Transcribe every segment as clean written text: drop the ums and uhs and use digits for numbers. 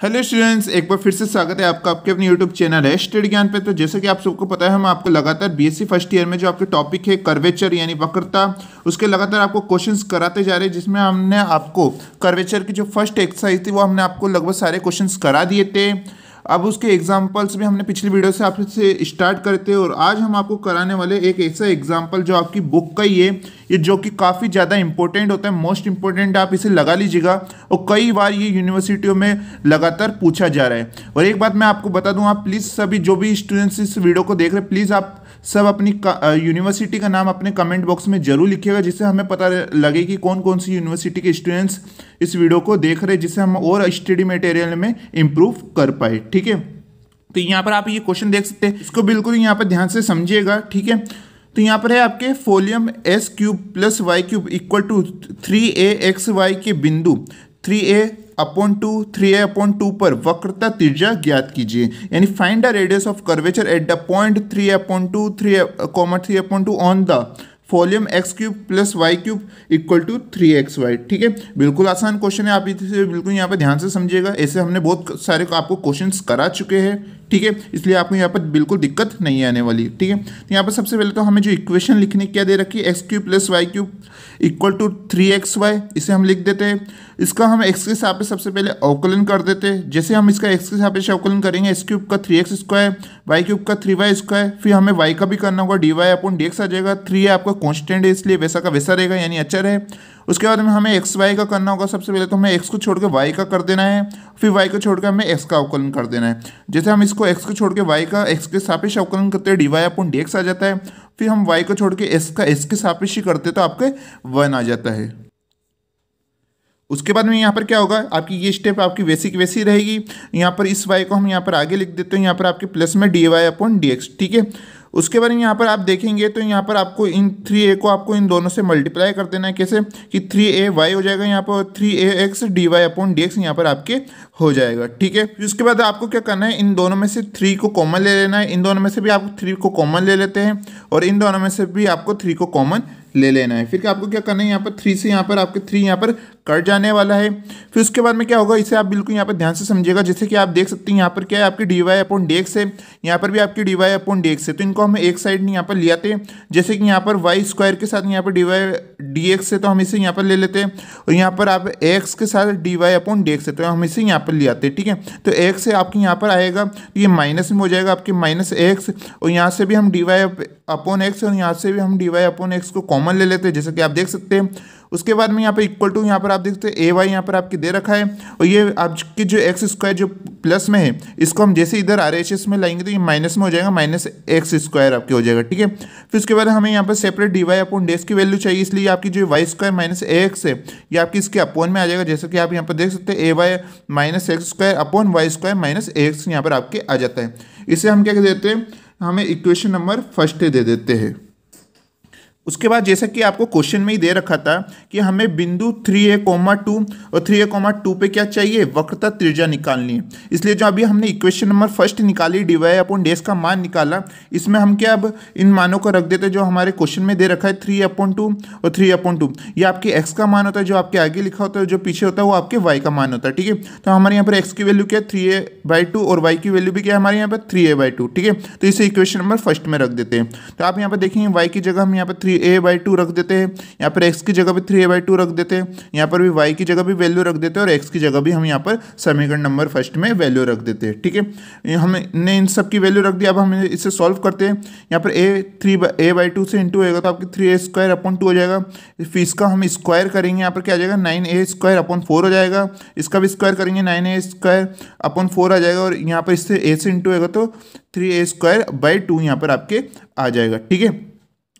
Hello students, एक बार फिर से स्वागत है आपका आपके अपने यूट्यूब चैनल है स्टडी ज्ञान पे। तो जैसे कि आप सबको पता है, हम आपको लगातार बीएससी फर्स्ट ईयर में जो आपके टॉपिक है कर्वेचर यानी वक्रता, उसके लगातार आपको क्वेश्चंस कराते जा रहे हैं, जिसमें हमने आपको कर्वेचर की जो फर्स्ट एक्सरसाइज थी वो हमने आपको लगभग सारे क्वेश्चंस करा दिए थे। अब उसके एग्जाम्पल्स भी हमने पिछली वीडियो से आपसे स्टार्ट करते हैं और आज हम आपको कराने वाले एक ऐसा एग्जाम्पल जो आपकी बुक का ही है, ये जो कि काफ़ी ज़्यादा इंपॉर्टेंट होता है, मोस्ट इंपॉर्टेंट, आप इसे लगा लीजिएगा। और कई बार ये यूनिवर्सिटियों में लगातार पूछा जा रहा है। और एक बात मैं आपको बता दूं, आप प्लीज़ सभी जो भी स्टूडेंट्स इस वीडियो को देख रहे हैं, प्लीज़ आप सब अपनी यूनिवर्सिटी का नाम अपने कमेंट बॉक्स में जरूर लिखिएगा, जिससे हमें पता लगे कि कौन कौन सी यूनिवर्सिटी के स्टूडेंट्स इस वीडियो को देख रहे हैं, जिससे हम और स्टडी मटेरियल में इम्प्रूव कर पाए। ठीक है, तो यहाँ पर आप ये क्वेश्चन देख सकते हैं, इसको बिल्कुल यहाँ पर ध्यान से समझिएगा। ठीक है, तो यहाँ पर है आपके folium x cube plus y cube equal to 3a(x,y) के बिंदु 3a/2 3a/2 पर वक्रता त्रिज्या ज्ञात कीजिए। यानी find the radius of curvature at the point 3a/2 3a/2 on the folium x cube plus y cube equal to 3xy। ठीक है, बिल्कुल आसान क्वेश्चन है, आप इसे बिल्कुल यहाँ पर ध्यान से समझिएगा। ऐसे हमने बहुत सारे आपको क्वेश्चंस करा चुके हैं। ठीक है, इसलिए आपको यहाँ पर बिल्कुल दिक्कत नहीं आने वाली। ठीक है, तो यहाँ पर सबसे पहले तो हमें जो इक्वेशन लिखने क्या दे रखी है, x cube plus y cube equal to 3xy, इसे हम लिख देते हैं। इसका हम एक्स के सापेक्ष सबसे पहले अवकलन कर देते हैं। जैसे हम इसका एक्स के सापेक्ष अवकलन करेंगे, एक्स क्यूब का 3x², वाई क्यूब का 3y², फिर हमें वाई का भी करना होगा, dy/dx आ जाएगा। 3 आपका कॉन्स्टेंट है, इसलिए वैसा का वैसा रहेगा, यानी अचर है। उसके बाद में हमें एक्स वाई का करना होगा। सबसे पहले तो हमें एक्स को छोड़ के वाई का कर देना है, फिर वाई को छोड़ के हमें एक्स का अवकलन कर देना है। जैसे हम इसको एक्स को छोड़ के वाई का एक्स के सापेक्ष अवकलन करते हैं, dy/dx आ जाता है। फिर हम वाई को छोड़ के एक्स का एक्स के सापेक्ष ही करते तो आपके 1 आ जाता है। उसके बाद में यहाँ पर क्या होगा, आपकी ये स्टेप आपकी वैसी की वैसी रहेगी। यहाँ पर इस वाई को हम यहाँ पर आगे लिख देते हैं, यहाँ पर आपके प्लस में dy/dx। ठीक है, उसके बाद यहाँ पर आप देखेंगे तो यहाँ पर आपको इन 3a को आपको इन दोनों से मल्टीप्लाई कर देना है। कैसे कि 3ay हो जाएगा यहाँ पर, 3ax dy/dx यहाँ पर आपके हो जाएगा। ठीक है, फिर उसके बाद आपको क्या करना है, इन दोनों में से 3 को कॉमन ले लेना है। इन दोनों में से भी आप 3 को कॉमन ले लेते हैं और इन दोनों में से भी आपको 3 को कॉमन ले लेना है। फिर आपको क्या करना है, यहाँ पर 3 से यहाँ पर आपके 3 यहाँ पर कट जाने वाला है। फिर उसके बाद में क्या होगा, इसे आप बिल्कुल यहाँ पर ध्यान से समझिएगा। जैसे कि आप देख सकते हैं यहाँ पर क्या है, आपकी dy/dx है, यहाँ पर भी आपकी dy/dx है, तो इनको हम एक साइड यहाँ पर ले आते हैं। जैसे कि यहाँ पर y² के साथ यहाँ पर dy/dx है, तो हम इसे यहाँ पर ले लेते हैं, और यहाँ पर आप x के साथ dy/dx है, तो हम इसे यहाँ पर ले आते हैं। ठीक है, तो x से आपके यहाँ पर आएगा, ये माइनस में हो जाएगा आपके -x, और यहाँ से भी हम dy/x और यहाँ से भी हम dy/x को कॉमन ले लेते हैं, जैसे कि आप देख सकते हैं। उसके बाद में यहाँ पर इक्वल टू, यहाँ पर आप देखते हैं ay यहाँ पर आपके दे रखा है, और ये आपकी जो x² जो प्लस में है, इसको हम जैसे इधर RHS में लाएंगे तो ये माइनस में हो जाएगा, -x² आपके हो जाएगा। ठीक है, फिर उसके बाद हमें यहाँ पर सेपरेट dy/dx की वैल्यू चाहिए, इसलिए आपकी जो y² -ax है ये आपकी इसके अपोन में आ जाएगा। जैसे कि आप यहाँ पर देख सकते हैं ay -x² upon y² -ax यहाँ पर आपके आ जाता है। इसे हम क्या देते हैं, हमें इक्वेशन नंबर फर्स्ट दे देते हैं। उसके बाद जैसा कि आपको क्वेश्चन में ही दे रखा था कि हमें बिंदु 3a,2 और 3a,2 पे क्या चाहिए, वक्रता त्रिज्या निकालनी है। इसलिए जो अभी हमने इक्वेशन नंबर फर्स्ट निकाली, dy/dx का मान निकाला, इसमें हम क्या अब इन मानों को रख देते हैं जो हमारे क्वेश्चन में दे रखा है, 3a/2 और 3a/2। ये आपके x का मान होता है, जो आपके आगे लिखा होता है, जो पीछे होता है वो आपके y का मान होता है। ठीक है, तो हमारे यहाँ पर x की वैल्यू क्या है, 3a/2, और y की वैल्यू भी क्या है हमारे यहाँ पर 3a/2। ठीक है, तो इसे इक्वेशन नंबर फर्स्ट में रख देते हैं। तो आप यहाँ पर देखेंगे y की जगह हम यहाँ पर 3a/2 रख देते हैं, यहाँ पर x की जगह भी 3a/2 रख देते हैं, यहाँ पर भी y की जगह भी वैल्यू रख देते हैं, और x की जगह भी हम यहाँ पर समीकरण नंबर फर्स्ट में वैल्यू रख देते हैं। ठीक है, हमने इन सब की वैल्यू रख दी। अब हम इसे सॉल्व करते हैं। यहाँ पर a/2 से इंटू होगा तो आपकी 3a²/2 हो जाएगा। फिर इसका हम स्क्वायर करेंगे, यहाँ पर क्या आ जाएगा, 9a²/4 हो जाएगा। इसका भी स्क्वायर करेंगे, 9a²/4 आ जाएगा, और यहाँ पर इससे a से इंटू होगा तो 3a²/2 यहाँ पर आपके आ जाएगा। ठीक है,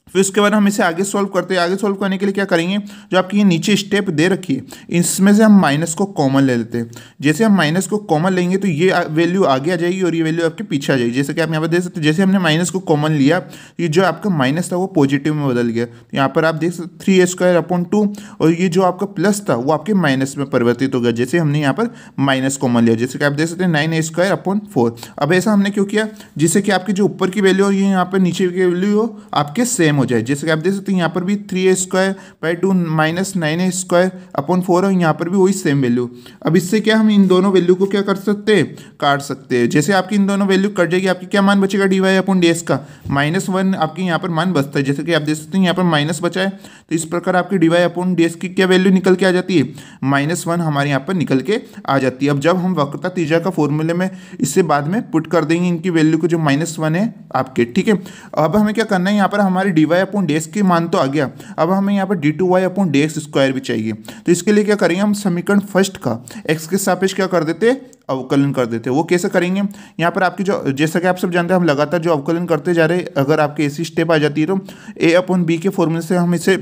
फिर उसके बाद हम इसे आगे सॉल्व करते हैं। आगे सॉल्व करने के लिए क्या करेंगे, जो आपकी ये नीचे स्टेप दे रखी है, इसमें से हम माइनस को कॉमन ले लेते हैं। जैसे हम माइनस को कॉमन लेंगे तो ये वैल्यू आगे आ जाएगी और ये वैल्यू आपके पीछे आ जाएगी। जैसे कि आप यहाँ पर देख सकते हैं, जैसे हमने माइनस को कॉमन लिया, ये जो आपका माइनस था वो पॉजिटिव में बदल गया। तो यहाँ पर आप देख सकते 3a²/2, और ये जो आपका प्लस था वो आपके माइनस में परिवर्तित हो गया, जैसे हमने यहाँ पर माइनस कॉमन लिया। जैसे कि आप देख सकते हैं 9a²/4। अब ऐसा हमने क्यों किया, जिससे कि आपकी जो ऊपर की वैल्यू हो, ये यहाँ पर नीचे की वैल्यू हो आपके सेम हो हो जाए। जैसे कि आप देख सकते हैं यहाँ पर भी 3a² माइनस 9a² और यहाँ पर भी वही सेम वैल्यू। अब इससे क्या हम इन दोनों वैल्यू को क्या कर सकते हैं, काट सकते हैं। जैसे आपकी इन दोनों वैल्यू कट जाएगी, आपकी क्या मान बचेगा dy/ds का -1 आपके यहाँ पर मान बचता है। जैसे कि आप देख सकते हैं यहाँ पर माइनस बचा है, तो इस प्रकार आपकी dy/ds की क्या वैल्यू निकल के आ जाती है, -1 हमारे यहाँ पर निकल के आ जाती है। अब जब हम वक्रता त्रिज्या का फॉर्मूले में इससे बाद में पुट कर देंगे इनकी वैल्यू को जो -1 है आपके, ठीक है। अब हमें क्या करना है, यहाँ पर हमारे dy/ds की मान तो आ गया, अब हमें यहाँ पर d2y/dx² भी चाहिए। तो इसके लिए क्या करेंगे, हम समीकरण फर्स्ट का x के सापेक्ष क्या कर देते हैं, अवकलन कर देते हैं। वो कैसे करेंगे, यहाँ पर आपकी जो, जैसा कि आप सब जानते हैं, हम लगातार जो अवकलन करते जा रहे हैं, अगर आपके ऐसी स्टेप आ जाती है तो a/b के फॉर्मूले से हम इसे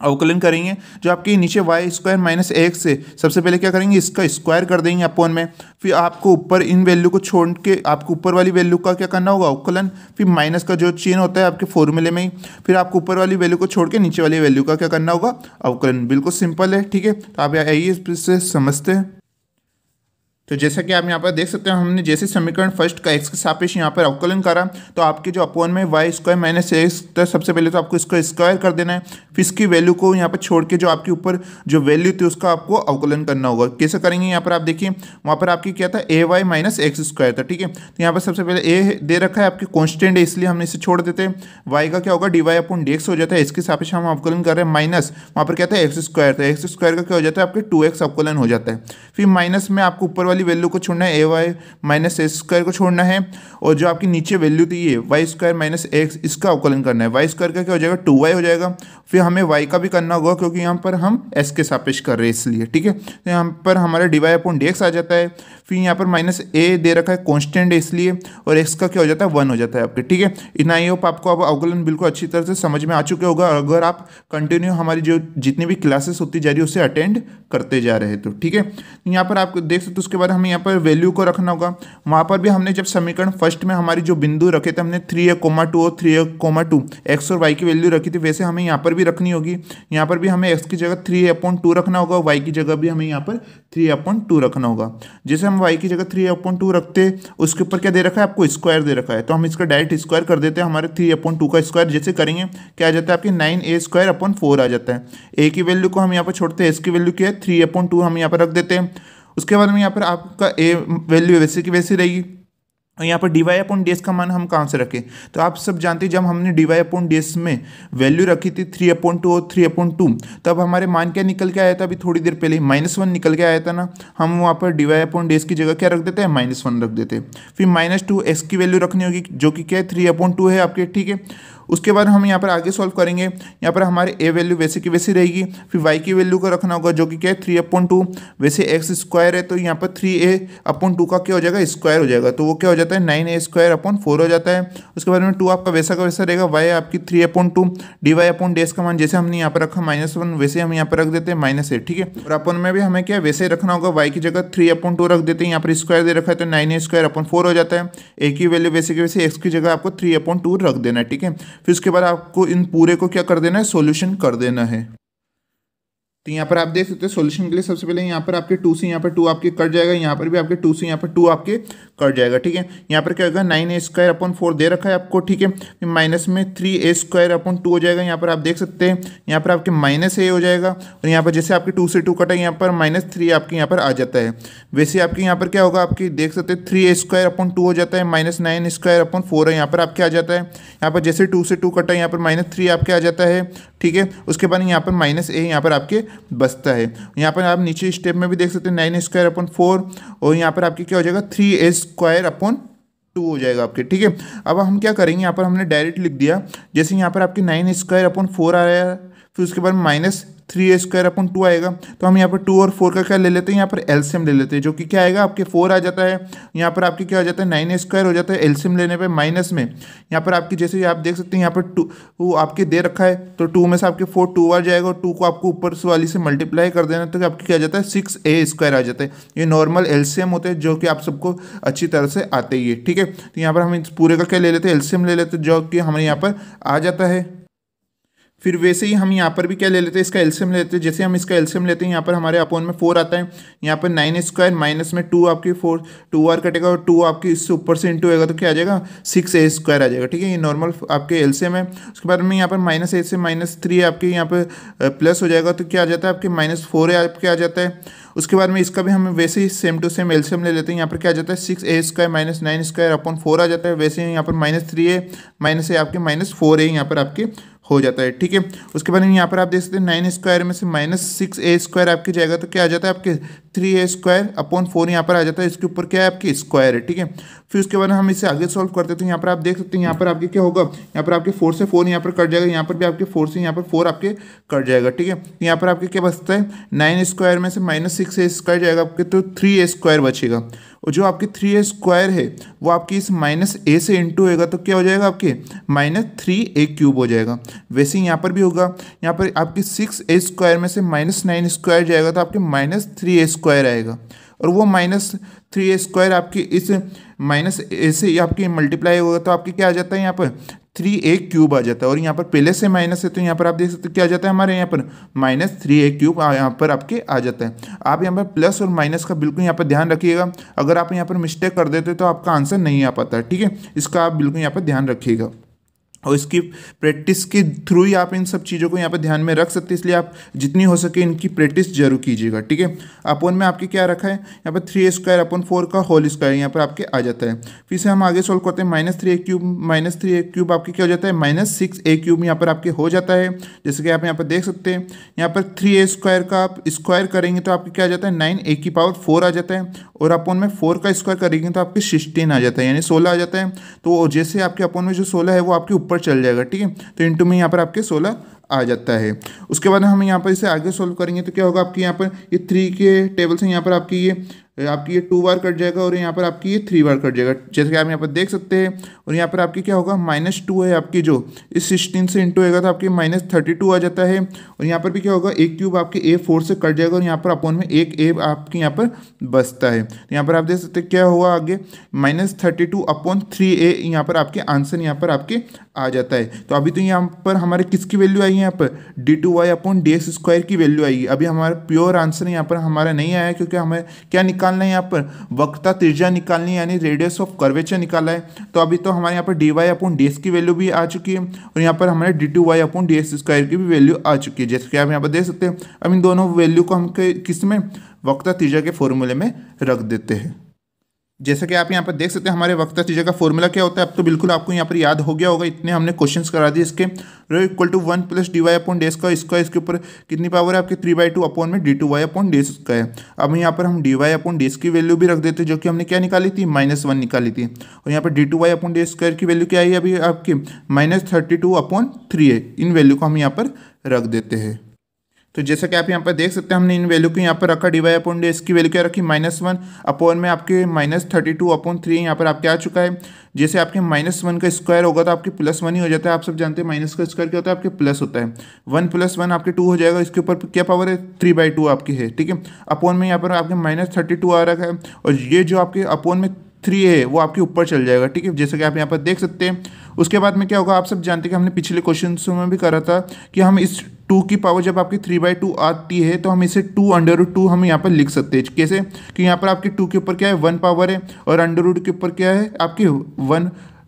अवकलन करेंगे। जो आपके नीचे y² - x से सबसे पहले क्या करेंगे, इसका स्क्वायर कर देंगे अपॉन में, फिर आपको ऊपर इन वैल्यू को छोड़ के आपको ऊपर वाली वैल्यू का क्या करना होगा, अवकलन, फिर माइनस का जो चिन्ह होता है आपके फॉर्मूले में ही, फिर आपको ऊपर वाली वैल्यू को छोड़ के नीचे वाली वैल्यू का क्या करना होगा, अवकलन। बिल्कुल सिंपल है, ठीक है। तो आप आइए इससे समझते हैं। तो जैसा कि आप यहाँ पर देख सकते हैं, हमने जैसे समीकरण फर्स्ट का x के सापेक्ष यहाँ पर अवकलन करा, तो आपके जो अपॉन में y² - x, तो सबसे पहले तो आपको इसका स्क्वायर कर देना है, फिर इसकी वैल्यू को यहाँ पर छोड़ के जो आपके ऊपर जो वैल्यू थी उसका आपको अवकलन करना होगा। कैसे करेंगे, यहाँ पर आप देखिए, वहाँ पर आपकी क्या था, ay - x² था, ठीक है। तो यहाँ पर सबसे पहले a दे रखा है आपके कॉन्स्टेंट है, इसलिए हमने इसे छोड़ देते हैं। y का क्या होगा, dy/dx हो जाता है, इसके सापेक्ष हम अवकलन कर रहे हैं, माइनस वहाँ पर क्या था, x², तो x² का क्या हो जाता है, आपके 2x अवकलन हो जाता है। फिर माइनस में आपको ऊपर वाली वैल्यू को छोड़ना है, ay - x² को छोड़ना है, और जो आपकी नीचे वैल्यू थी ये y² - x, इसका अवकलन करना है। y² का क्या हो जाएगा, 2y हो जाएगा। फिर हमें y का भी करना होगा, क्योंकि यहाँ पर हम s के सापेक्ष कर रहे हैं इसलिए, ठीक है। तो यहाँ पर हमारा dy/dx आ जाता है। फिर यहाँ पर -a दे रखा है, कांस्टेंट है इसलिए, और x का क्या हो जाता है, 1 हो जाता है आपके, ठीक है। इतना ही होप आपको अब अवकलन बिल्कुल अच्छी तरह से समझ में आ चुके होगा, अगर आप कंटिन्यू हमारी जो जितनी भी क्लासेस होती जा रही है उसे अटेंड करते जा रहे हैं तो, ठीक है। यहाँ पर आप देख सकते हो, उसके बाद हमें यहाँ पर वैल्यू को रखना होगा। वहाँ पर भी हमने जब समीकरण फर्स्ट में हमारी जो बिंदु रखे थे, हमने 3a,2 और 3a,2 x और y की वैल्यू रखी थी, वैसे हमें यहाँ पर भी रखनी होगी। यहाँ पर भी हमें x की जगह 3a/2 रखना होगा, y की जगह भी हमें यहाँ पर 3a/2 रखना होगा। जैसे हम y की जगह 3a/2 रखते, उसके ऊपर क्या दे रखा है, आपको स्क्वायर दे रखा है, तो हम इसका डायरेक्ट स्क्वायर कर देते हैं। हमारे 3a/2 का स्क्वायर जैसे करेंगे क्या आ जाता है, आपकी 9a² आ जाता है। a की वैल्यू को हम यहाँ पर छोड़ते हैं, s की वैल्यू क्या है, 3a/2 हम यहाँ पर रख देते हैं। उसके बाद में यहाँ पर आपका a वैल्यू वैसे की वैसी रहेगी, और यहाँ पर dy/ds का मान हम कहाँ से रखें, तो आप सब जानते हैं, जब हमने dy/ds में वैल्यू रखी थी 3a/2 और 3a/2, तब हमारे मान क्या निकल के आया था, अभी थोड़ी देर पहले -1 निकल के आया था ना। हम वहाँ पर dy/ds की जगह क्या रख देते हैं, -1 रख देते हैं। फिर -2 x की वैल्यू रखनी होगी, जो कि क्या है, 3a/2 है आपके, ठीक है। उसके बाद हम यहाँ पर आगे सॉल्व करेंगे। यहाँ पर हमारे a वैल्यू वैसे की वैसी रहेगी, फिर y की वैल्यू को रखना होगा, जो कि क्या है, 3a/2, वैसे x² है, तो यहाँ पर 3a/2 का क्या हो जाएगा, स्क्वायर हो जाएगा, तो वो क्या हो जाता है, 9a²/4 हो जाता है। उसके बाद में 2 आपका वैसा का वैसा रहेगा, y आपकी 3a/2, dy/ds का मान जैसे हमने यहाँ पर रखा -1, वैसे हम यहाँ पर रख देते हैं -a, ठीक है। और अपन में भी हमें क्या वैसे रखना होगा, y की जगह 3a/2 रख देते हैं, यहाँ पर स्क्वायर दे रखा है, तो 9a²/4 हो जाता है। a की वैल्यू वैसे की वैसे x की जगह आपको 3a/2 रख देना है, ठीक है। फिर उसके बाद आपको इन पूरे को क्या कर देना है, सॉल्यूशन कर देना है। तो यहाँ पर आप देख सकते हैं सॉल्यूशन के लिए सबसे पहले यहाँ पर आपके 2 से यहाँ पर 2 आपके कट जाएगा, यहाँ पर भी आपके 2 से यहाँ पर 2 आपके कट जाएगा, ठीक है। यहाँ पर क्या होगा, 9a²/4 दे रखा है आपको, ठीक है। फिर माइनस में 3a²/2 हो जाएगा, यहाँ पर आप देख सकते हैं, यहाँ पर आपके -a हो जाएगा, और यहाँ पर जैसे आपके 2 से 2 कटा, यहाँ पर -3 आपके यहाँ पर आ जाता है। वैसे आपके यहाँ पर क्या होगा, आपकी देख सकते हैं 3a²/2 हो जाता है, -9a²/4 है, यहाँ पर आपके आ जाता है। यहाँ पर जैसे 2 से 2 कटा, यहाँ पर -3 आपके आ जाता है, ठीक है। उसके बाद यहाँ पर -a यहाँ पर आपके बचता है। यहाँ पर आप नीचे स्टेप में भी देख सकते हैं 9a²/4, और यहाँ पर आपके क्या हो जाएगा, 3a²/2 हो जाएगा आपके, ठीक है। अब हम क्या करेंगे, यहाँ पर हमने डायरेक्ट लिख दिया, जैसे यहाँ पर आपके 9a²/4 आ रहा है, फिर उसके बाद -3a²/2 आएगा, तो हम यहाँ पर 2 और 4 का क्या ले लेते हैं, यहाँ पर एलसीएम ले लेते हैं, जो कि क्या आएगा, आपके 4 आ जाता है। यहाँ पर आपके क्या हो जाता है, 9a² हो जाता है, एलसीएम लेने पे माइनस में यहाँ पर आपकी जैसे आप देख सकते हैं, यहाँ पर 2 वो आपके दे रखा है, तो 2 में से आपके 4 2 आ जाएगा, और 2 को आपको ऊपर से वाली से मल्टीप्लाई कर देना, तो आपके क्या आ जाता है, 6a² आ जाता है। ये नॉर्मल एलसीएम होते हैं, जो कि आप सबको अच्छी तरह से आते ही है, ठीक है। तो यहाँ पर हम इस पूरे का क्या ले लेते हैं, एलसीएम ले लेते हैं, जो कि हमें यहाँ पर आ जाता है। फिर वैसे ही हम यहाँ पर भी क्या ले लेते हैं, इसका एलसीएम ले लेते हैं। जैसे हम इसका एलसीएम लेते हैं, यहाँ पर हमारे अपॉन में 4 आता है, यहाँ पर 9² माइनस में 2 आपकी 4 2 कटेगा और 2 आपकी इससे ऊपर से इंटू होगा तो क्या आ जाएगा 6a² आ जाएगा। ठीक है, ये नॉर्मल आपके एलसीएम है। उसके बाद में यहाँ पर -8 से -3 आपके यहाँ पर प्लस हो जाएगा तो क्या आ जाता है आपके -4 आपके आ जाता है। उसके बाद में इसका भी हम वैसे ही सेम टू सेम एलसीएम ले लेते हैं। यहाँ पर क्या आ जाता है 6a² माइनस 9² अपॉन 4 आ जाता है। वैसे ही यहाँ पर -3a माइनस है आपके -4a यहाँ पर आपके हो जाता है। ठीक है, उसके बाद यहाँ पर आप देख सकते हैं 9² में से -6a² आपके जाएगा तो क्या आ जाता है आपके 3a² अपॉन 4 यहाँ पर आ जाता है। इसके ऊपर क्या है आपके स्क्वायर है। ठीक है, फिर उसके बाद हम इसे आगे सॉल्व करते हैं तो यहाँ पर आप देख सकते हैं यहाँ पर आपके क्या होगा, यहाँ पर आपके 4 से 4 यहाँ पर कट जाएगा, यहाँ पर भी आपके 4 से यहाँ पर 4 आपके कट जाएगा। ठीक है, यहाँ पर आपके क्या बचता है 9² में से -6a² जाएगा आपके तो 3a² बचेगा। और जो आपकी 3a² है वो आपकी इस -a से इंटू होगा तो क्या हो जाएगा आपके -3a³ हो जाएगा। वैसे ही यहाँ पर भी होगा, यहाँ पर आपकी 6a² में से -9² जाएगा तो आपके -3a² आएगा। और वो -3a² आपकी इस -a से आपकी मल्टीप्लाई होगा तो आपकी क्या आ जाता है यहाँ पर 3a³ आ जाता है। और यहाँ पर पहले से माइनस है तो यहाँ पर आप देख सकते हैं क्या आ जाता है हमारे यहाँ पर -3a³ यहाँ पर आपके आ जाता है। आप यहाँ पर प्लस और माइनस का बिल्कुल यहाँ पर ध्यान रखिएगा। अगर आप यहाँ पर मिस्टेक कर देते तो आपका आंसर नहीं आ पाता है। ठीक है, इसका आप बिल्कुल यहाँ पर ध्यान रखिएगा और इसकी प्रैक्टिस के थ्रू ही आप इन सब चीज़ों को यहाँ पर ध्यान में रख सकते हैं। इसलिए आप जितनी हो सके इनकी प्रैक्टिस जरूर कीजिएगा। ठीक है, अपॉन में आपके क्या रखा है यहाँ पर 3a² अपॉन 4 का होल स्क्वायर यहाँ पर आपके आ जाता है। फिर से हम आगे सोल्व करते हैं -3a³ आपके क्या हो जाता है -6a³ यहाँ पर आपके हो जाता है। जैसे कि आप यहाँ पर देख सकते हैं यहाँ पर 3a² का आप स्क्वायर करेंगे तो आपके क्या आ जाता है 9a⁴ आ जाता है और अपॉन में 4 का स्क्वायर करेंगे तो आपके 16 आ जाता है यानी 16 आ जाता है। तो जैसे आपके अपॉन में जो 16 है वो आपके ऊपर चल जाएगा। ठीक है, तो इंटू में यहाँ पर आपके 16 आ जाता है। उसके बाद हम यहाँ पर इसे आगे सोल्व करेंगे तो क्या होगा आपके यहाँ पर ये 3 के टेबल से यहाँ पर आपकी ये 2 बार कट जाएगा और यहाँ पर आपकी ये 3 बार कट जाएगा जैसे कि आप यहाँ पर देख सकते हैं। और यहाँ पर आपकी क्या होगा -2 है आपकी जो इस 16 से इंटू होगा तो आपकी -32 आ जाता है। और यहाँ पर भी क्या होगा a³ आपके a4 से कट जाएगा और यहाँ पर अपॉन में एक a आपके यहाँ पर बचता है। तो यहाँ पर आप देख सकते हैं क्या हुआ आगे -32 अपॉन 3a यहाँ पर आपके आंसर यहाँ पर आपके आ जाता है। तो अभी तो यहाँ पर हमारे किसकी वैल्यू आई है यहाँ पर d2y अपॉन dx² की वैल्यू आई। अभी हमारा प्योर आंसर यहाँ पर हमारा नहीं आया क्योंकि हमें क्या निकालना है यहाँ पर वक्रता त्रिज्या निकालनी है यानी रेडियस ऑफ कर्वेचर निकाला है। तो अभी तो हमारे यहाँ पर dy अपॉन dx की वैल्यू भी आ चुकी है और यहाँ पर हमारे d2y अपॉन dx² की भी वैल्यू आ चुकी है जैसे कि आप यहाँ पर देख सकते हैं। अब इन दोनों वैल्यू को हम किस में वक्रता त्रिज्या के फॉर्मूले में रख देते हैं। जैसे कि आप यहाँ पर देख सकते हैं हमारे वक्रता त्रिज्या का फॉर्मूला क्या होता है। अब तो बिल्कुल आपको यहाँ पर याद हो गया होगा, इतने हमने क्वेश्चंस करा दिए इसके। Rho equal to 1 plus dy upon dx का स्क्वायर, इसके ऊपर कितनी पावर है आपकी 3/2 अपॉन में d2y अपॉन dx²। अब यहाँ पर हम dy अपॉन dx की वैल्यू भी रख देते हैं जो कि हमने क्या निकाली थी -1 निकाली थी। और यहाँ पर d2y अपॉन dx² की वैल्यू क्या आई है अभी आपकी -32 अपॉन 3a। इन वैल्यू को हम यहाँ पर रख देते हैं। तो जैसा कि आप यहाँ पर देख सकते हैं हमने इन वैल्यू को यहाँ पर रखा dy अपॉन dx की वैल्यू क्या रखी -1 अपॉन में आपके -32 अपॉन 3 यहाँ पर आपके आ चुका है। जैसे आपके -1 का स्क्वायर होगा तो आपके +1 ही हो जाता है। आप सब जानते हैं माइनस का स्क्वायर क्या होता है आपके प्लस होता है। 1 + 1 आपके 2 हो जाएगा, इसके ऊपर क्या पावर है 3/2 आपकी है। ठीक है, अपॉन में यहाँ पर आपके -32 आ रखा है और ये जो आपके अपॉन में 3 है वो आपके ऊपर चल जाएगा। ठीक है, जैसे कि आप यहाँ पर देख सकते हैं। उसके बाद में क्या होगा आप सब जानते हैं कि हमने पिछले क्वेश्चन में भी करा था कि हम इस 2 की पावर जब आपकी 3/2 आती है तो हम इसे 2√2 हम यहाँ पर लिख सकते हैं। कैसे कि यहाँ पर आपके 2 के ऊपर क्या है 1 पावर है और अंडर रूट के ऊपर क्या है आपकी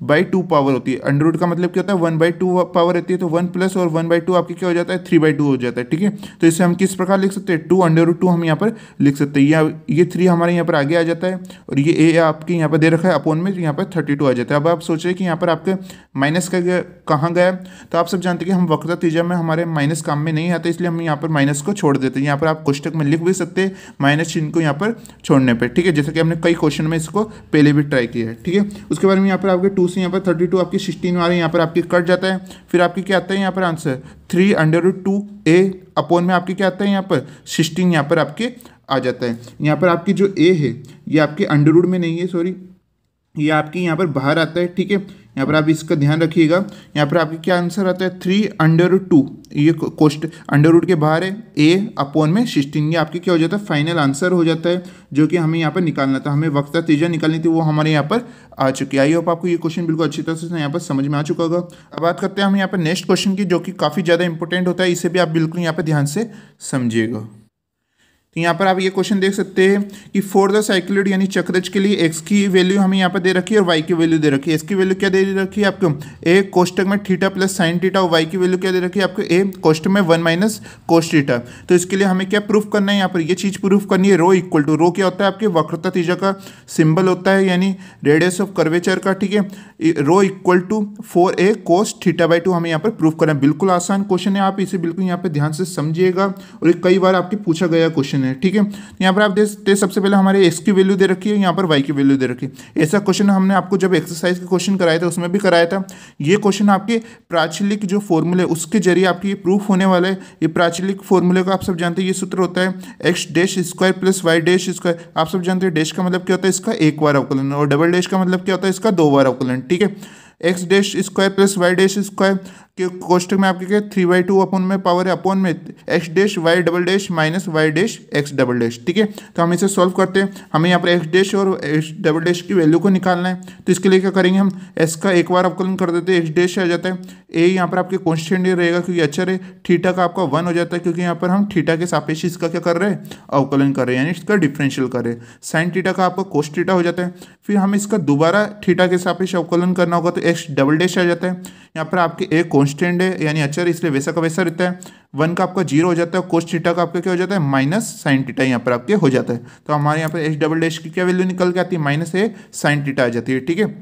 1/2 पावर होती है। अंडर रूट का मतलब क्या होता है 1/2 पावर रहती है तो 1 प्लस और 1/2 आपकी क्या हो जाता है 3/2 हो जाता है। ठीक है, तो इसे हम किस प्रकार लिख सकते हैं 2√2 हम यहाँ पर लिख सकते हैं। ये 3 हमारे यहाँ पर आगे आ जाता है और ये a आपके यहाँ पर दे रखा है अपॉन में यहाँ पर 32 आ जाता है। अब आप सोच रहे हैं कि यहाँ पर आपके माइनस का कहाँ गया, तो आप सब जानते हैं कि हम वक्रता त्रिज्या में हमारे माइनस काम में नहीं आता, इसलिए हम यहाँ पर माइनस को छोड़ देते हैं। यहाँ पर आप कोष्टक में लिख भी सकते हैं माइनस चिन्ह को यहाँ पर छोड़ने पर। ठीक है, जैसे कि हमने कई क्वेश्चन में इसको पहले भी ट्राई किया है। ठीक है, उसके बाद में यहाँ पर आपके 2 से यहाँ पर 32 आपकी 16 वाले यहाँ पर आपकी कट जाता है। फिर आपकी क्या आता है यहाँ पर आंसर 3√2a अपॉन में आपकी क्या आता है यहाँ पर 16 यहाँ पर आपके आ जाता है। यहाँ पर आपकी जो a है ये आपके अंडर रूट में नहीं है, सॉरी ये आपकी यहाँ पर बाहर आता है। ठीक है, यहाँ पर आप इसका ध्यान रखिएगा। यहाँ पर आपके क्या आंसर आता है 3/2, ये कोष्ट अंडर रूट के बाहर है a/16, ये आपके क्या हो जाता है फाइनल आंसर हो जाता है, जो कि हमें यहाँ पर निकालना था। हमें वक्ता त्रिज्या निकालनी थी, वो हमारे यहाँ पर आ चुकी है। आई होप आपको ये क्वेश्चन बिल्कुल अच्छी तरह से यहाँ पर समझ में आ चुका होगा। अब बात करते हैं हम यहाँ पर नेक्स्ट क्वेश्चन की, जो कि काफ़ी ज़्यादा इंपॉर्टेंट होता है, इसे भी आप बिल्कुल यहाँ पर ध्यान से समझिएगा। तो यहाँ पर आप ये क्वेश्चन देख सकते हैं कि फॉर द साइक्लोइड यानी चक्रज के लिए x की वैल्यू हमें यहाँ पर दे रखी है और y की वैल्यू दे रखी है। x की वैल्यू क्या दे रखी है आपको a कोष्टक में थीटा प्लस साइन थीटा, और y की वैल्यू क्या दे रखी है आपको a कोष्टक में 1 माइनस कोस थीटा। तो इसके लिए हमें क्या प्रूफ करना है, यहाँ पर ये चीज़ प्रूफ करनी है। रो इक्वल टू, रो क्या होता है आपके वक्रता त्रिज्या का सिंबल होता है, यानी रेडियस ऑफ कर्वेचर का, ठीक है। रो इक्वल टू 4a कोस थीटा/2 हमें यहाँ पर प्रूफ करना है। बिल्कुल आसान क्वेश्चन है, आप इसे बिल्कुल यहाँ पर ध्यान से समझिएगा, और ये कई बार आपके पूछा गया क्वेश्चन है, ठीक है। यहाँ पर आप देख सकते हैं सबसे पहले हमारे x की वैल्यू दे रखी है, यहाँ पर y की वैल्यू दे रखी है। ऐसा क्वेश्चन हमने आपको जब एक्सरसाइज के क्वेश्चन कराया था उसमें भी कराया था। ये क्वेश्चन आपके प्राचलिक जो फॉर्मूले उसके जरिए आपकी ये प्रूफ होने वाला है। ये प्राचलिक फॉर्मूले को आप सब जानते हैं, ये सूत्र होता है x dash square plus y dash square. आप सब जानते हैं डैश का मतलब क्या होता है इसका एक बार अवकलन, और डबल डैश का मतलब क्या होता है इसका 2 बार अवकलन, ठीक है। X dash square plus y dash square के कोष्टक में आपके क्या 3/2 अपन में पावर है अपन में x dash y double dash minus y dash x double dash, ठीक है। तो हम इसे सॉल्व करते हैं। हमें यहाँ पर एक्स डैश और एक्स डबल डैश की वैल्यू को निकालना है। तो इसके लिए क्या करेंगे, हम एस का एक बार अवकलन कर देते हैं, एक्स डैश आ जाता है। ए यहाँ पर आपके कॉन्स्टेंट रहेगा क्योंकि अचर है। थीटा का आपका 1 हो जाता है क्योंकि यहाँ पर हम थीटा के सापेक्ष इसका क्या कर रहे हैं, अवकलन कर रहे हैं, यानी इसका डिफरेंशियल कर रहे हैं। साइन थीटा का आपका कोस थीटा हो जाता है। फिर हमें इसका दोबारा थीटा के सापेक्ष अवकलन करना होगा, तो एक्स डबल डैश आ जाता है। यहाँ पर आपके एक कांस्टेंट है यानी अचर, इसलिए वैसा का वैसा रहता है। 1 का आपका 0 हो जाता है, कोस थीटा का आपका क्या हो जाता है माइनस साइन थीटा यहाँ पर आपके हो जाता है। तो हमारे यहाँ पर एक्स डबल डैश की क्या वैल्यू निकल के आती है, माइनस ए साइन थीटा आ जाती है, ठीक है।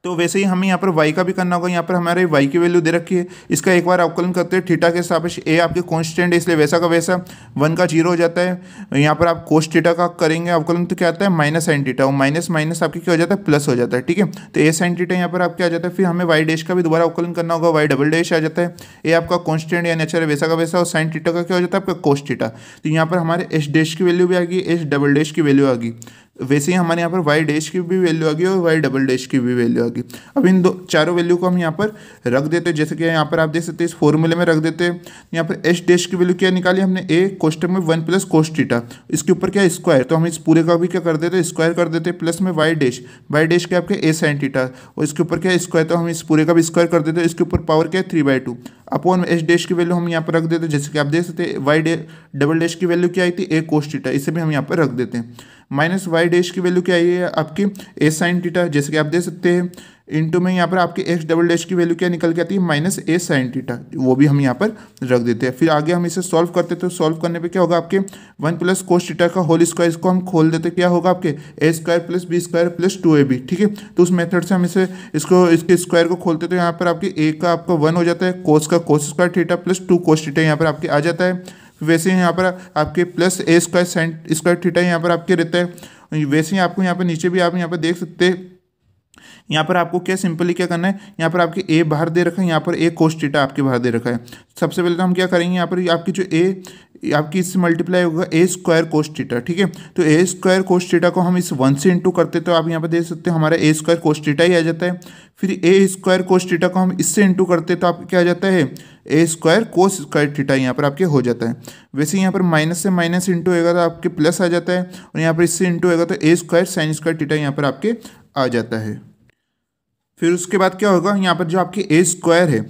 तो वैसे ही हमें यहाँ पर y का भी करना होगा। यहाँ पर हमारे y की वैल्यू दे रखी है, इसका एक बार अवकलन करते हैं थीटा के सापेक्ष। ए आपके कांस्टेंट है इसलिए वैसा का वैसा, 1 का 0 हो जाता है। यहाँ पर आप कोस थीटा का करेंगे अवकलन तो क्या आता है माइनस साइन थीटा, और माइनस माइनस आपके क्या हो जाता है प्लस हो जाता है, ठीक है। तो ए साइन थीटा यहाँ पर आपके आ जाता है। फिर हमें y डैश का भी दोबारा अवकलन करना होगा, y डबल डैश आ जाता है। ए आपका कांस्टेंट यानी अच्छा वैसा का वैसा, और साइन थीटा का क्या हो जाता है आपका कोस थीटा। तो यहाँ पर हमारे एच डैश की वैल्यू भी आ गई, एच डबल डैश की वैल्यू आ गई। वैसे ही हमारे यहाँ पर वाई डैश की भी वैल्यू आ गई और वाई डबल डैश की भी वैल्यू आ गई। अब इन चारों वैल्यू को हम यहाँ पर रख देते हैं, जैसे कि यहाँ पर आप देख सकते हैं इस फॉर्मूले में रख देते हैं। यहाँ पर एच डैश की वैल्यू क्या निकाली हमने, ए कोष्टक में 1 प्लस कोस थीटा, इसके ऊपर क्या स्क्वायर, तो हम इस पूरे का भी क्या कर देते हैं स्क्वायर कर देते हैं, प्लस में वाई डैश के आपके ए साइन थीटा, और इसके ऊपर क्या स्क्वायर, तो हम इस पूरे का भी स्क्वायर कर देते हैं। इसके ऊपर पावर क्या है 3/2 अपॉन एच डैश की वैल्यू हम यहाँ पर रख देते हैं, जैसे कि आप देख सकते हैं वाई डबल डैश की वैल्यू क्या आई थी ए कोस थीटा, इसे भी हम यहाँ पर रख देते हैं। माइनस वाई डैश की वैल्यू क्या आई है आपकी ए साइन थीटा, जैसे कि आप देख सकते हैं। इनटू में यहाँ पर आपके एक्स डबल डैश की वैल्यू क्या निकल के आती है माइनस ए साइन थीटा, वो भी हम यहाँ पर रख देते हैं। फिर आगे हम इसे सॉल्व करते हैं, तो सॉल्व करने पे क्या होगा आपके 1 प्लस कोस थीटा का होल स्क्वायर, इसको हम खोल देते, क्या होगा आपके A square plus B square plus 2ab, ठीक है। तो उस मेथड से हम इसे इसके स्क्वायर को खोलते तो यहाँ पर आपके ए का आपका 1 हो जाता है, कोस का cos square theta plus 2 cos theta यहाँ पर आपके आ जाता है। वैसे ही यहाँ पर आपके प्लस ए स्क्वायर साइन स्क्वायर थीटा यहाँ पर आपके रहता है। वैसे ही आपको यहाँ पर नीचे भी आप यहाँ पर देख सकते हैं, यहाँ पर आपको क्या सिंपली क्या करना है, यहाँ पर आपके ए बाहर दे रखा है, यहाँ पर ए कोस थीटा आपके बाहर दे रखा है। सबसे पहले तो हम क्या करेंगे, यहाँ पर आपकी जो ए आपकी इससे मल्टीप्लाई होगा ए स्क्वायर कोस थीटा, ठीक है। तो ए स्क्वायर कोस थीटा को हम इस 1 से इंटू करते तो आप यहाँ पर देख सकते हैं हमारा ए स्क्वायर कोस थीटा ही आ जाता है। फिर ए स्क्वायर कोस थीटा को हम इससे इंटू करते तो आपको क्या आ जाता है ए स्क्वायर कोस स्क्वायर थीटा यहाँ पर आपके हो जाता है। वैसे यहाँ पर माइनस से माइनस इंटू होगा तो आपके प्लस आ जाता है, और यहाँ पर इससे इंटू होगा तो ए स्क्वायर साइन स्क्वायर थीटा यहाँ पर आपके आ जाता है। फिर उसके बाद क्या होगा, यहाँ पर जो आपके ए स्क्वायर है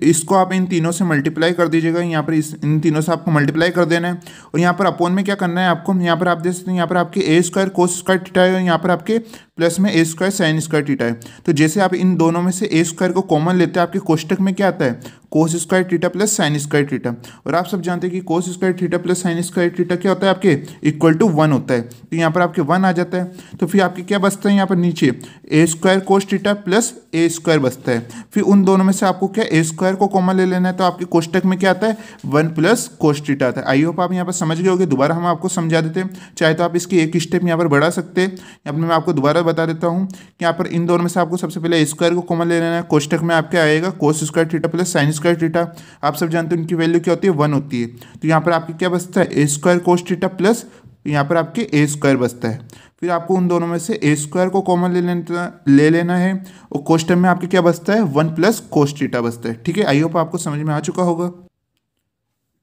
इसको आप इन तीनों से मल्टीप्लाई कर दीजिएगा। यहाँ पर इन तीनों से आपको मल्टीप्लाई कर देना है, और यहाँ पर अपोन में क्या करना है आपको, यहाँ पर आप देख सकते हैं यहाँ पर आपके A square cos square theta है, और यहाँ पर आपके प्लस में ए स्क्वायर साइन स्क्वायर थीटा है। तो जैसे आप इन दोनों में से ए स्क्वायर को कॉमन लेते हैं, आपके कोष्टक में क्या आता है cos square theta plus sine square theta, और आप सब जानते हैं कि cos square theta plus sine square theta क्या होता है आपके इक्वल टू 1 होता है। तो यहाँ पर आपके 1 आ जाता है। तो फिर आपके क्या बचता है यहाँ पर नीचे ए स्क्वायर कोस थीटा प्लस ए स्क्वायर बचता है। फिर उन दोनों में से आपको क्या ए स्क्वायर को कॉमन ले लेना है, तो आपके कोष्टक में क्या आता है 1 प्लस कोस थीटा आता है। आई होप आप यहाँ पर समझ गए होंगे। दोबारा हम आपको समझा देते हैं, चाहे तो आप इसकी एक स्टेप यहाँ पर बढ़ा सकते हैं, यहाँ पर मैं आपको दोबारा बता देता हूँ कि यहाँ पर इन दोनों में से आपको सबसे पहले ए स्क्वायर को कॉमन ले लेना है। कोष्टक में आपके आएगा cos square theta plus sine square theta, आप सब जानते हैं उनकी वैल्यू क्या होती है 1 होती है। तो यहाँ पर आपके क्या बचता है ए स्क्वायर कोस थीटा प्लस यहाँ पर आपके ए स्क्वायर बचता है। फिर आपको उन दोनों में से ए स्क्वायर को कॉमन ले लेना है और कोष्टक में आपके क्या बचता है 1 प्लस कोस थीटा बचता है। ठीक है, आई होप आपको समझ में आ चुका होगा।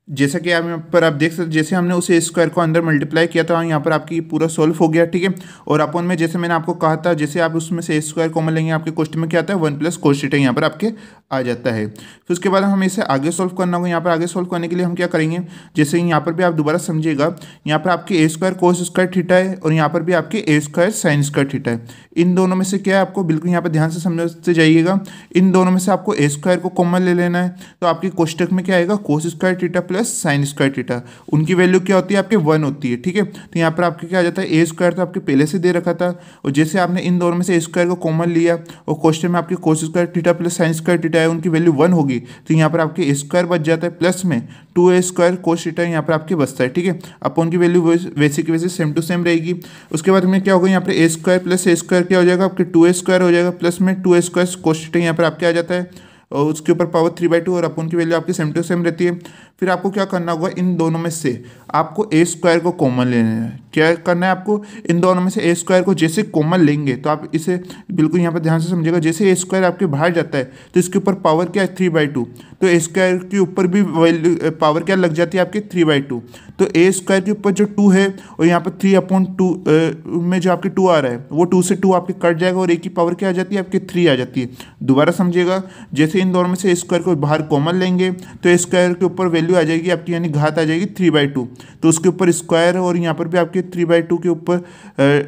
जैसा कि आप यहाँ पर आप देख सकते, जैसे हमने उस ए स्क्वायर को अंदर मल्टीप्लाई किया था यहाँ पर आपकी पूरा सॉल्व हो गया। ठीक है, और अपन में जैसे मैंने आपको कहा था, जैसे आप उसमें से ए स्क्वायर कॉमन लेंगे आपके कोष्टक में क्या आता है 1 प्लस कोस थीटा यहाँ पर आपके आ जाता है। फिर उसके बाद हम इसे आगे सॉल्व करना होगा। यहाँ पर आगे सॉल्व करने के लिए हम क्या करेंगे, जैसे यहाँ पर भी आप दोबारा समझिएगा, यहाँ पर आपके A square cos square theta है और यहाँ पर भी आपके A square sine square theta है। इन दोनों में से क्या है, आपको बिल्कुल यहाँ पर ध्यान से समझते जाइएगा, इन दोनों में से आपको ए स्क्वायर को कॉमन ले लेना है। तो आपके कोष्टक में क्या आएगा cos square theta plus sine square theta, उनकी वैल्यू क्या होती है आपके 1 होती है। ठीक है, तो यहाँ पर आपके क्या आ जाता है ए स्क्वायर तो आपके पहले से दे रखा था, और जैसे आपने इन दोनों में से ए स्क्वायर को कॉमन लिया और कोष्टक में आपके cos square theta plus sine square theta है, उनकी वैल्यू 1 होगी, तो यहाँ पर आपके ए स्क्वायर बच जाता है प्लस में 2a स्क्वायर कोस थीटा यहाँ पर आपके बचता है। ठीक है, अपन की वैल्यू वैसे की वैसे सेम टू सेम रहेगी। उसके बाद हमें क्या होगा, यहाँ पर ए स्क्वायर प्लस ए स्क्वायर क्या हो जाएगा आपके 2a स्क्वायर हो जाएगा, प्लस में 2a स्क्वायर कोस थीटा यहाँ पर आपके आ जाता है, और उसके ऊपर पावर 3/2 और अपन की वैल्यू आपकी सेम टू सेम रहती है। फिर आपको क्या करना होगा, इन दोनों में से आपको ए स्क्वायर को कॉमन लेना है। क्या करना है आपको, इन दोनों में से ए स्क्वायर को जैसे कॉमन लेंगे तो आप इसे बिल्कुल यहाँ पर ध्यान से समझिएगा, जैसे ए स्क्वायर आपके बाहर जाता है तो इसके ऊपर पावर क्या है 3/2, तो ए स्क्वायर के ऊपर भी वैल्यू पावर क्या लग जाती है आपके 3/2। तो ए स्क्वायर के ऊपर जो 2 है और यहाँ पर 3/2 में जो आपके 2 आ रहा है वो 2 से 2 आपके कट जाएगा और ए की पावर क्या आ जाती है आपके 3 आ जाती है। दोबारा समझिएगा, जैसे इन दोनों में से ए स्क्वायर को बाहर कॉमन लेंगे तो ए स्क्वायर के ऊपर वैल्यू आ जाएगी आपकी, यानी घात आ जाएगी 3/2, तो उसके ऊपर स्क्वायर और यहाँ पर भी आपके 3/2 के ऊपर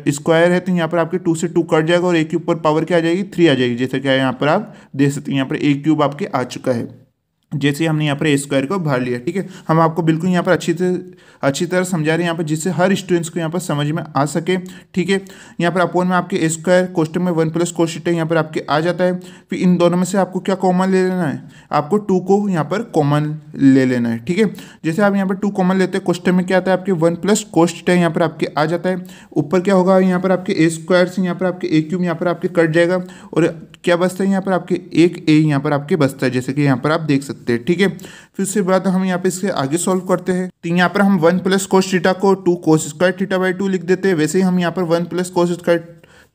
स्क्वायर है, तो यहाँ पर आपके 2 से 2 कट जाएगा और ए के ऊपर पावर क्या आ जाएगी 3 आ जाएगी। जैसे क्या यहाँ पर आप देख सकते हैं, यहाँ पर ए क्यूब आपके आ चुका है, जैसे हमने यहाँ पर ए स्क्वायर को बाहर लिया। ठीक है, हम आपको बिल्कुल यहाँ पर अच्छी तरह समझा रहे हैं यहाँ पर, जिससे हर स्टूडेंट्स को यहाँ पर समझ में आ सके। ठीक है, यहाँ पर अपोन में आपके ए स्क्वायर कोष्टक में 1 प्लस कोस थीटा यहाँ पर आपके आ जाता है। फिर इन दोनों में से आपको क्या कॉमन ले लेना है, आपको 2 को यहाँ पर कॉमन ले लेना है। ठीक है, जैसे आप यहाँ पर 2 कॉमन लेते हैं, कोष्टक में क्या आता है आपके 1 प्लस कोस थीटा यहाँ पर आपके आ जाता है। ऊपर क्या होगा, यहाँ पर आपके ए स्क्वायर से यहाँ पर आपके ए क्यूब यहाँ पर आपके कट जाएगा और क्या बचता है यहाँ पर आपके एक ए यहाँ पर आपके बचता है, जैसे कि यहाँ पर आप देख सकते हैं। ठीक है, फिर उसके बाद हम यहाँ पे इसके आगे सॉल्व करते हैं। तो यहाँ पर हम 1 प्लस कोस थीटा को 2 कोस स्क्वायर थीटा/2 लिख देते हैं। वैसे ही हम यहाँ पर 1 प्लस कोस स्क्वायर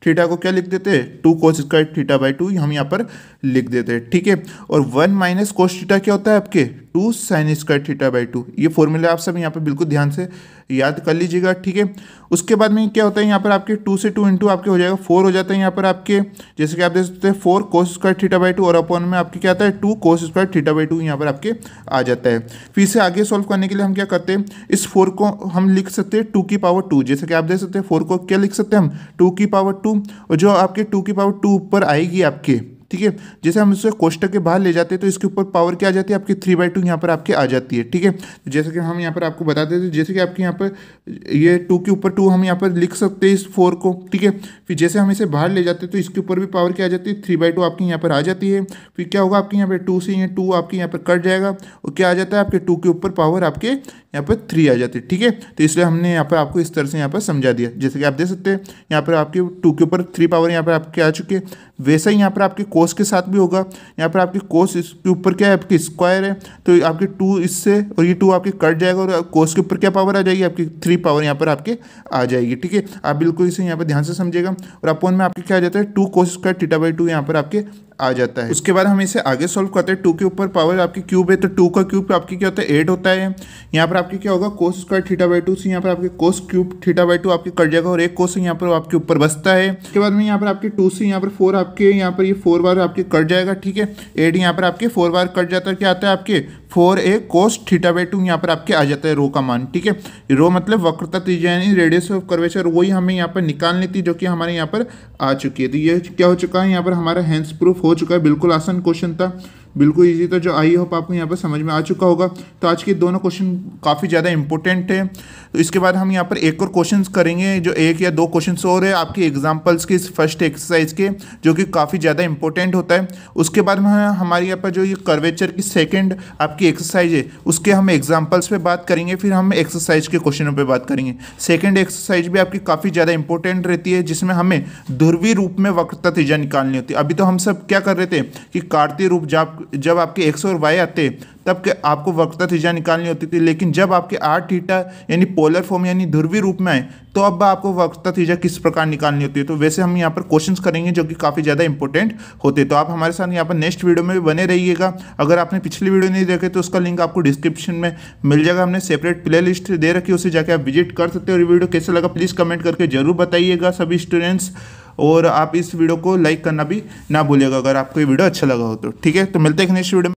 थीटा को क्या लिख देते हैं 2 कोस स्क्वायर थीटा/2 हम यहाँ पर लिख देते हैं। ठीक है, और 1 माइनस कोस थीटा क्या होता है आपके 2 साइन स्क्वायर थीटा/2। ये फॉर्मूला आप सब यहाँ पर बिल्कुल ध्यान से याद कर लीजिएगा। ठीक है, उसके बाद में क्या होता है, यहाँ पर आपके 2 से 2 इंटू आपके हो जाएगा 4 हो जाता है यहाँ पर आपके, जैसे कि आप देख सकते हैं 4 कोस स्क्वायर थीटा/2 और अपॉन में आपके क्या आता है 2 कोस स्क्वायर थीटा/2 यहाँ पर आपके आ जाता है। फिर इसे आगे सॉल्व करने के लिए हम क्या करते हैं, इस 4 को हम लिख सकते हैं 2 की पावर 2, जैसे कि आप देख सकते हैं 4 को क्या लिख सकते हैं हम 2 की पावर 2, और जो आपके 2 की पावर 2 ऊपर आएगी आपके। ठीक है, जैसे हम इसे कोष्टक के बाहर ले जाते हैं तो इसके ऊपर पावर क्या आ जाती है आपकी 3/2 यहाँ पर आपके आ जाती है। ठीक है, तो जैसे कि हम यहाँ पर आपको बता देते हैं, जैसे कि आपके यहाँ पर ये 2 के ऊपर 2 हम यहाँ पर लिख सकते हैं इस 4 को। ठीक है, फिर जैसे हम इसे बाहर ले जाते हैं तो इसके ऊपर भी पावर क्या आ जाती है 3/2 आपकी यहाँ पर आ जाती है। फिर क्या होगा आपके यहाँ पर 2 से ये 2 आपके यहाँ पर कट जाएगा और क्या आ जाता है आपके 2 के ऊपर पावर आपके यहाँ पर 3 आ जाती है। ठीक है, तो इसलिए हमने यहाँ पर आपको इस तरह से यहाँ पर समझा दिया, जैसे कि आप देख सकते हैं यहाँ पर आपके 2 के ऊपर 3 पावर यहाँ पर आपके आ चुके हैं। वैसा ही यहाँ पर आपके कोस के साथ भी होगा, यहाँ पर आपके कोस इसके ऊपर क्या है आपके स्क्वायर है, तो आपके 2 इससे और ये 2 आपके कट जाएगा और कोस के ऊपर क्या पावर आ जाएगी आपकी 3 पावर यहाँ पर आपके आ जाएगी। ठीक है, आप बिल्कुल इसे यहाँ पर ध्यान से समझिएगा। और अपॉन में आपके क्या आ जाता है 2 कोस स्क्वायर थीटा/2 यहाँ पर आपके आ जाता है। उसके बाद हम इसे आगे सॉल्व करते हैं। 2 के ऊपर पावर आपकी क्यूब है तो 2 का क्यूब आपकी क्या होता है 8 होता है। यहाँ पर आपकी क्या होगा कोस स्क्वायर थीटा/2 से यहाँ पर आपके कोस क्यूब थीटा/2 आपके कट जाएगा और एक कोस यहाँ पर आपके ऊपर बचता है। उसके बाद में यहाँ पर आपके 2 से यहाँ पर 4 आपके यहाँ पर ये 4 बार आपके कट जाएगा। ठीक है, 8 यहाँ पर आपके 4 बार कट जाता है, क्या आता है आपके 4a कोस थीटा/2 यहाँ पर आपके आ जाता है रो का मान। ठीक है, रो मतलब वक्रता त्रिज्या यानी रेडियस ऑफ कर्वेचर, वही हमें यहाँ पर निकालनी थी जो कि हमारे यहाँ पर आ चुकी है। तो ये क्या हो चुका है यहाँ पर हमारा हैंस प्रूफ हो चुका है। बिल्कुल आसान क्वेश्चन था, बिल्कुल इजी था, जो आई होप आपको यहाँ पर समझ में आ चुका होगा। तो आज के दोनों क्वेश्चन काफ़ी ज़्यादा इंपॉर्टेंट है। तो इसके बाद हम यहाँ पर एक और क्वेश्चन करेंगे, जो 1 या 2 क्वेश्चन और है आपके एग्जाम्पल्स के इस फर्स्ट एक्सरसाइज के, जो कि काफ़ी ज़्यादा इंपॉर्टेंट होता है। उसके बाद में हमारे यहाँ पर जो ये कर्वेचर की सेकेंड आपकी एक्सरसाइज है उसके हम एग्जाम्पल्स पे बात करेंगे, फिर हम एक्सरसाइज के क्वेश्चनों पे बात करेंगे। सेकेंड एक्सरसाइज भी आपकी काफ़ी ज़्यादा इंपॉर्टेंट रहती है, जिसमें हमें ध्रुवीय रूप में वक्रता त्रिज्या निकालनी होती है। अभी तो हम सब क्या कर रहे थे कि कार्तीय रूप जब आपके एक्स और वाई आते तब के आपको वक्रता थीटा निकालनी होती थी, लेकिन जब आपके आर थीटा यानी पोलर फॉर्म यानी ध्रुवीय रूप में आए तो अब आपको वक्रता थीटा किस प्रकार निकालनी होती है। तो वैसे हम यहाँ पर क्वेश्चंस करेंगे जो कि काफ़ी ज़्यादा इंपॉर्टेंट होते हैं। तो आप हमारे साथ यहाँ पर नेक्स्ट वीडियो में भी बने रहिएगा। अगर आपने पिछली वीडियो नहीं देखे तो उसका लिंक आपको डिस्क्रिप्शन में मिल जाएगा, हमने सेपरेट प्ले लिस्ट दे रखी है, उसे जाके आप विजिट कर सकते हो। और वीडियो कैसा लगा प्लीज़ कमेंट करके जरूर बताइएगा सभी स्टूडेंट्स, और आप इस वीडियो को लाइक करना भी ना भूलिएगा अगर आपको ये वीडियो अच्छा लगा हो तो। ठीक है, तो मिलते हैं नेक्स्ट वीडियो में।